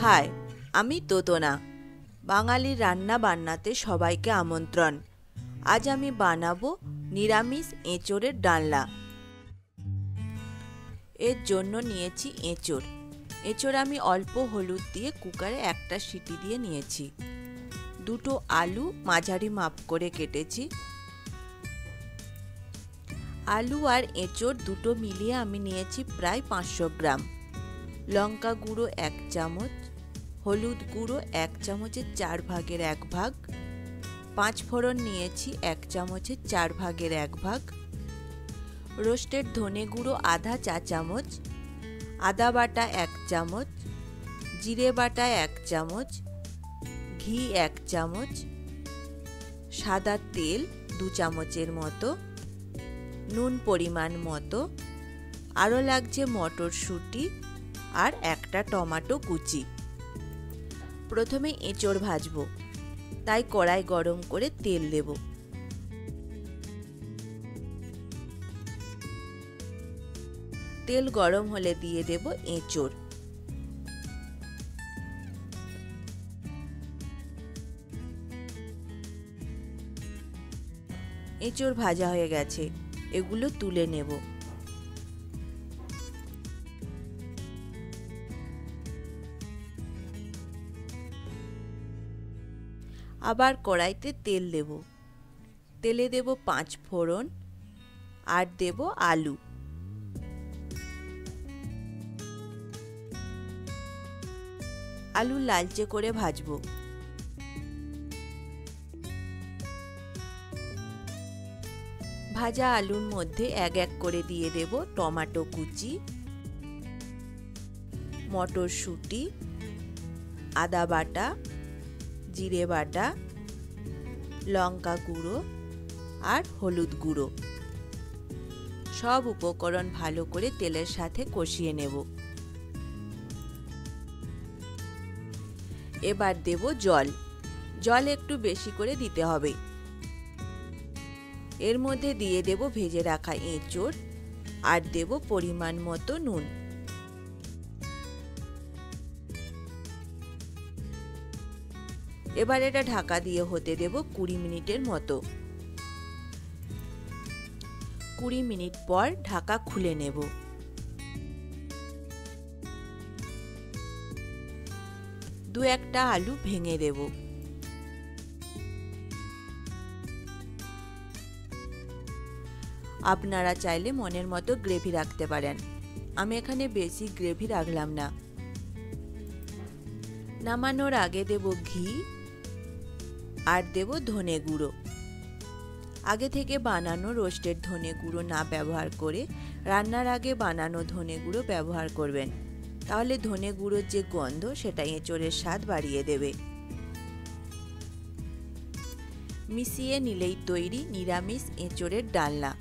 High, আমি তোতনা। বাঙালির রান্না বান্নাতে সবাইকে আমন্ত্রণ। আজ আমি বানাবো নিরামিষ এঁচোড়ের ডালনা। এর জন্য নিয়েছি এঁচোড়। এঁচোড় আমি অল্প হলুদ দিয়ে কুকারে একটা সিটি দিয়ে নিয়েছি। দুটো আলু মাঝারি মাপ করে কেটেছি। আলু আর এঁচোড় দুটো মিলিয়ে আমি নিয়েছি প্রায় 500 গ্রাম। লঙ্কা গুঁড়ো 1 চামচ, হলুদ গুঁড়ো 1 চামচের 4 ভাগের 1 ভাগ, 5 ফোড়ন নিয়েছি 1 চামচের 4 ভাগের 1 ভাগ, রোস্টেড ধনে গুঁড়ো আধা চা চামচ, আদা বাটা 1 চামচ, জিরে বাটা 1 চামচ, ঘি 1 চামচ, সাদা তেল 2 চামচের মতো, নুন পরিমাণ মতো, আরও লাগছে মটরশুঁটি আর একটা টমেটো কুচি। প্রথমে এঁচোড় ভাজবো, তাই কড়াই গরম করে তেল দেব। তেল গরম হলে দিয়ে দেব এঁচোড়। এঁচোড় ভাজা হয়ে গেছে, এগুলো তুলে নেব। আবার কড়াইতে তেল দেব। তেলে দেব 5 ফোড়ন আর দেব আলু। আলু লালচে করে ভাজবো। ভাজা আলুর মধ্যে এক এক করে দিয়ে দেব টমেটো কুচি, মটরশুঁটি, আদা বাটা, জিরে বাটা, লঙ্কা গুঁড়ো আর হলুদ গুঁড়ো। সব উপকরণ ভালো করে তেলের সাথে কষিয়ে নেব। এবার দেব জল। জল একটু বেশি করে দিতে হবে। এর মধ্যে দিয়ে দেব ভেজে রাখা এঁচোড় আর দেব পরিমাণ মতো নুন। এবার এটা ঢাকা দিয়ে হতে দেব 20 মিনিটের মতো। 20 মিনিট পর ঢাকা খুলে নেব। দু একটা আলু ভেঙে দেব। আপনারা চাইলে মনের মতো গ্রেভি রাখতে পারেন। আমি এখানে বেশি গ্রেভি রাখলাম না। নামানোর আগে দেব ঘি আর দেব ধনে গুঁড়ো। আগে থেকে বানানো রোস্টেড ধনে গুঁড়ো না ব্যবহার করে রান্নার আগে বানানো ধনে গুঁড়ো ব্যবহার করবেন। তাহলে ধনে গুঁড়োর যে গন্ধ সেটা এঁচোড়ের স্বাদ বাড়িয়ে দেবে। মিশিয়ে নিলেই তৈরি নিরামিষ এঁচোড়ের ডালনা।